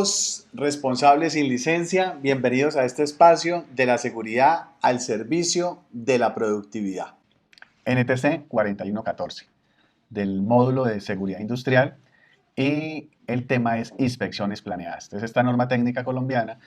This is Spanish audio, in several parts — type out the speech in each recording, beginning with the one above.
Amigos responsables sin licencia, bienvenidos a este espacio de la seguridad al servicio de la productividad. NTC 4114 del módulo de seguridad industrial y el tema es inspecciones planeadas. Entonces esta norma técnica colombiana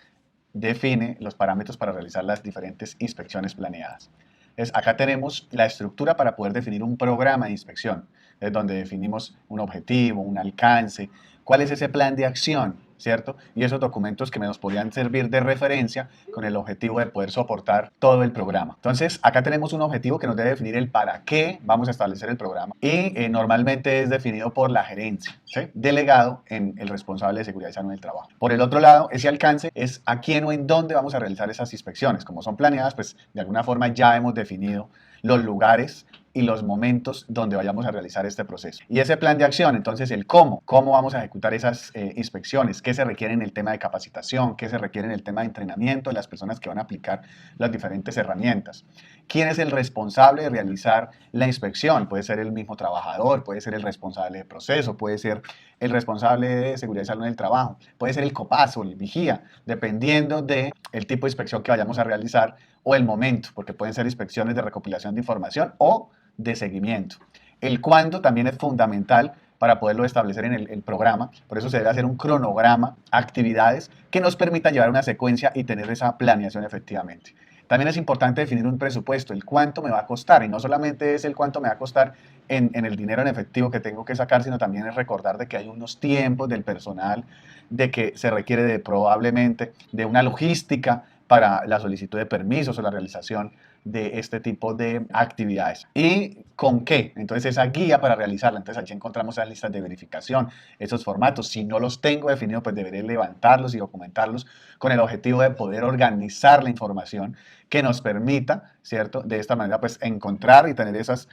define los parámetros para realizar las diferentes inspecciones planeadas. Entonces, acá tenemos la estructura para poder definir un programa de inspección, es donde definimos un objetivo, un alcance, cuál es ese plan de acción, ¿cierto? Y esos documentos que nos podrían servir de referencia con el objetivo de poder soportar todo el programa. Entonces, acá tenemos un objetivo que nos debe definir el para qué vamos a establecer el programa y normalmente es definido por la gerencia, ¿sí? Delegado en el responsable de seguridad y salud en el trabajo. Por el otro lado, ese alcance es a quién o en dónde vamos a realizar esas inspecciones. Como son planeadas, pues de alguna forma ya hemos definido los lugares y los momentos donde vayamos a realizar este proceso. Y ese plan de acción, entonces el cómo vamos a ejecutar esas inspecciones, qué se requiere en el tema de capacitación, qué se requiere en el tema de entrenamiento de las personas que van a aplicar las diferentes herramientas. ¿Quién es el responsable de realizar la inspección? Puede ser el mismo trabajador, puede ser el responsable de proceso, puede ser el responsable de seguridad y salud en el trabajo, puede ser el COPAS o el vigía, dependiendo del tipo de inspección que vayamos a realizar o el momento, porque pueden ser inspecciones de recopilación de información o de seguimiento. El cuándo también es fundamental para poderlo establecer en el programa, por eso se debe hacer un cronograma, actividades que nos permitan llevar una secuencia y tener esa planeación efectivamente. También es importante definir un presupuesto, el cuánto me va a costar, y no solamente es el cuánto me va a costar en el dinero en efectivo que tengo que sacar, sino también es recordar de que hay unos tiempos del personal, de que se requiere probablemente de una logística para la solicitud de permisos o la realización de este tipo de actividades. ¿Y con qué? Entonces esa guía para realizarla. Entonces allí encontramos las listas de verificación, esos formatos. Si no los tengo definidos, pues deberé levantarlos y documentarlos con el objetivo de poder organizar la información que nos permita, ¿cierto? De esta manera, pues encontrar y tener esos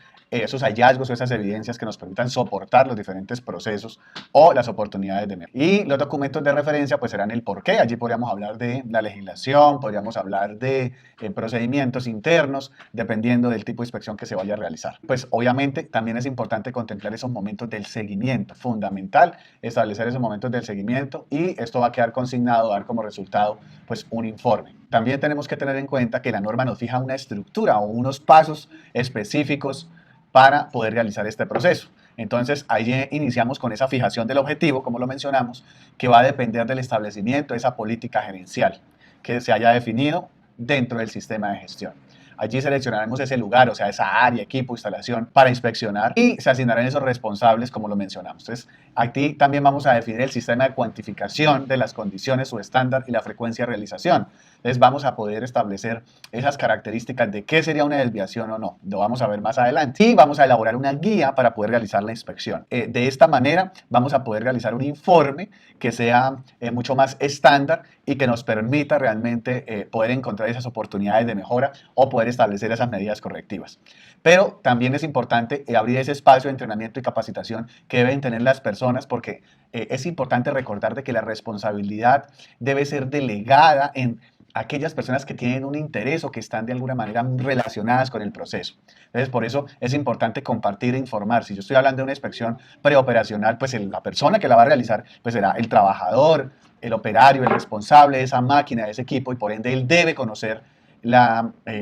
hallazgos o esas evidencias que nos permitan soportar los diferentes procesos o las oportunidades de mejora. Y los documentos de referencia pues serán el por qué. Allí podríamos hablar de la legislación, podríamos hablar de procedimientos internos, dependiendo del tipo de inspección que se vaya a realizar. Pues obviamente también es importante contemplar esos momentos del seguimiento. Fundamental establecer esos momentos del seguimiento y esto va a quedar consignado, dar como resultado pues un informe. También tenemos que tener en cuenta que la norma nos fija una estructura o unos pasos específicos para poder realizar este proceso. Entonces, ahí iniciamos con esa fijación del objetivo, como lo mencionamos, que va a depender del establecimiento de esa política gerencial que se haya definido dentro del sistema de gestión. Allí seleccionaremos ese lugar, o sea, esa área, equipo, instalación para inspeccionar y se asignarán esos responsables como lo mencionamos. Entonces, aquí también vamos a definir el sistema de cuantificación de las condiciones o estándar y la frecuencia de realización. Entonces, vamos a poder establecer esas características de qué sería una desviación o no. Lo vamos a ver más adelante. Y vamos a elaborar una guía para poder realizar la inspección. De esta manera, vamos a poder realizar un informe que sea mucho más estándar y que nos permita realmente poder encontrar esas oportunidades de mejora o poder establecer esas medidas correctivas. Pero también es importante abrir ese espacio de entrenamiento y capacitación que deben tener las personas porque es importante recordar de que la responsabilidad debe ser delegada en aquellas personas que tienen un interés o que están de alguna manera relacionadas con el proceso. Entonces, por eso es importante compartir e informar. Si yo estoy hablando de una inspección preoperacional, pues la persona que la va a realizar pues será el trabajador, el operario, el responsable de esa máquina, de ese equipo, y por ende él debe conocer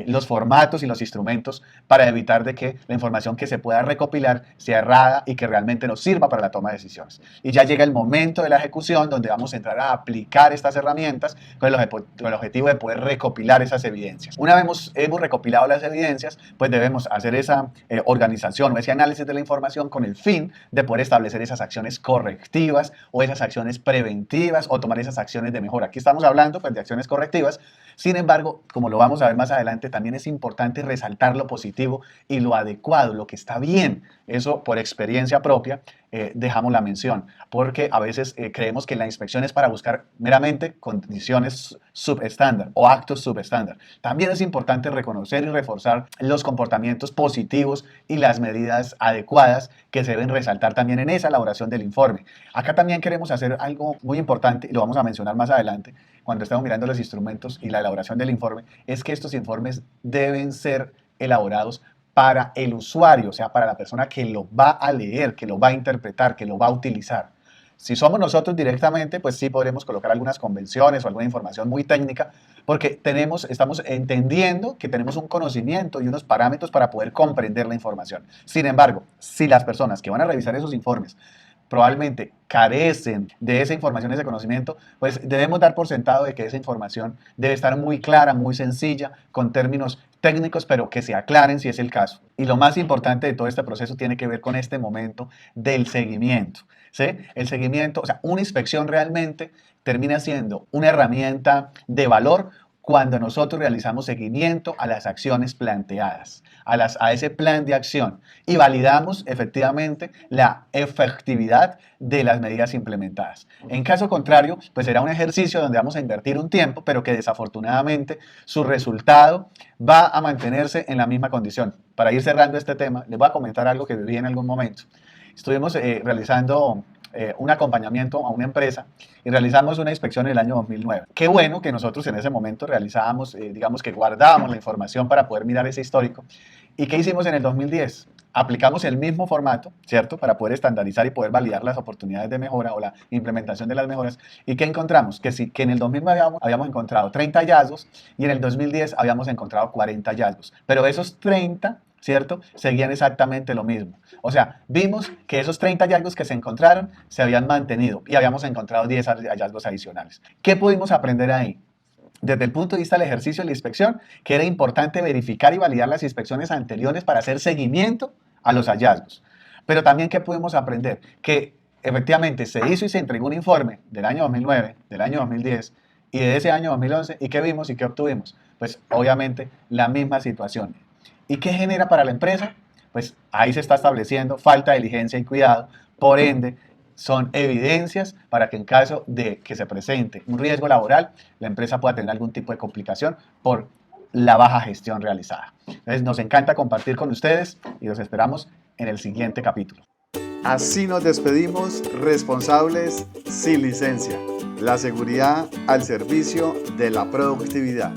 los formatos y los instrumentos para evitar de que la información que se pueda recopilar sea errada y que realmente nos sirva para la toma de decisiones. Y ya llega el momento de la ejecución donde vamos a entrar a aplicar estas herramientas con el objetivo de poder recopilar esas evidencias. Una vez hemos recopilado las evidencias, pues debemos hacer esa organización o ese análisis de la información con el fin de poder establecer esas acciones correctivas o esas acciones preventivas o tomar esas acciones de mejora. Aquí estamos hablando pues, de acciones correctivas. Sin embargo, como lo vamos a ver más adelante, también es importante resaltar lo positivo y lo adecuado, lo que está bien. Eso por experiencia propia dejamos la mención, porque a veces creemos que la inspección es para buscar meramente condiciones subestándar o actos subestándar. También es importante reconocer y reforzar los comportamientos positivos y las medidas adecuadas que se deben resaltar también en esa elaboración del informe. Acá también queremos hacer algo muy importante y lo vamos a mencionar más adelante cuando estemos mirando los instrumentos y la elaboración del informe, es que estos informes deben ser elaborados para el usuario, o sea, para la persona que lo va a leer, que lo va a interpretar, que lo va a utilizar. Si somos nosotros directamente, pues sí podremos colocar algunas convenciones o alguna información muy técnica, porque estamos entendiendo que tenemos un conocimiento y unos parámetros para poder comprender la información. Sin embargo, si las personas que van a revisar esos informes probablemente carecen de esa información, ese conocimiento, pues debemos dar por sentado de que esa información debe estar muy clara, muy sencilla, con términos técnicos, pero que se aclaren si es el caso. Y lo más importante de todo este proceso tiene que ver con este momento del seguimiento, ¿sí? El seguimiento, o sea, una inspección realmente termina siendo una herramienta de valor cuando nosotros realizamos seguimiento a las acciones planteadas, a ese plan de acción y validamos efectivamente la efectividad de las medidas implementadas. En caso contrario, pues será un ejercicio donde vamos a invertir un tiempo, pero que desafortunadamente su resultado va a mantenerse en la misma condición. Para ir cerrando este tema, les voy a comentar algo que viví en algún momento. Estuvimos realizando un acompañamiento a una empresa y realizamos una inspección en el año 2009. Qué bueno que nosotros en ese momento realizábamos, digamos que guardábamos la información para poder mirar ese histórico. ¿Y qué hicimos en el 2010? Aplicamos el mismo formato, ¿cierto? Para poder estandarizar y poder validar las oportunidades de mejora o la implementación de las mejoras. ¿Y qué encontramos? Que en el 2009 habíamos encontrado 30 hallazgos y en el 2010 habíamos encontrado 40 hallazgos. Pero esos 30, ¿cierto? Seguían exactamente lo mismo. O sea, vimos que esos 30 hallazgos que se encontraron se habían mantenido y habíamos encontrado 10 hallazgos adicionales. ¿Qué pudimos aprender ahí? Desde el punto de vista del ejercicio de la inspección, que era importante verificar y validar las inspecciones anteriores para hacer seguimiento a los hallazgos. Pero también, ¿qué pudimos aprender? Que efectivamente se hizo y se entregó un informe del año 2009, del año 2010 y de ese año 2011, ¿y qué vimos y qué obtuvimos? Pues obviamente la misma situación. ¿Y qué genera para la empresa? Pues ahí se está estableciendo falta de diligencia y cuidado, por ende, son evidencias para que en caso de que se presente un riesgo laboral, la empresa pueda tener algún tipo de complicación por la baja gestión realizada. Entonces, nos encanta compartir con ustedes y los esperamos en el siguiente capítulo. Así nos despedimos, responsables sin licencia. La seguridad al servicio de la productividad.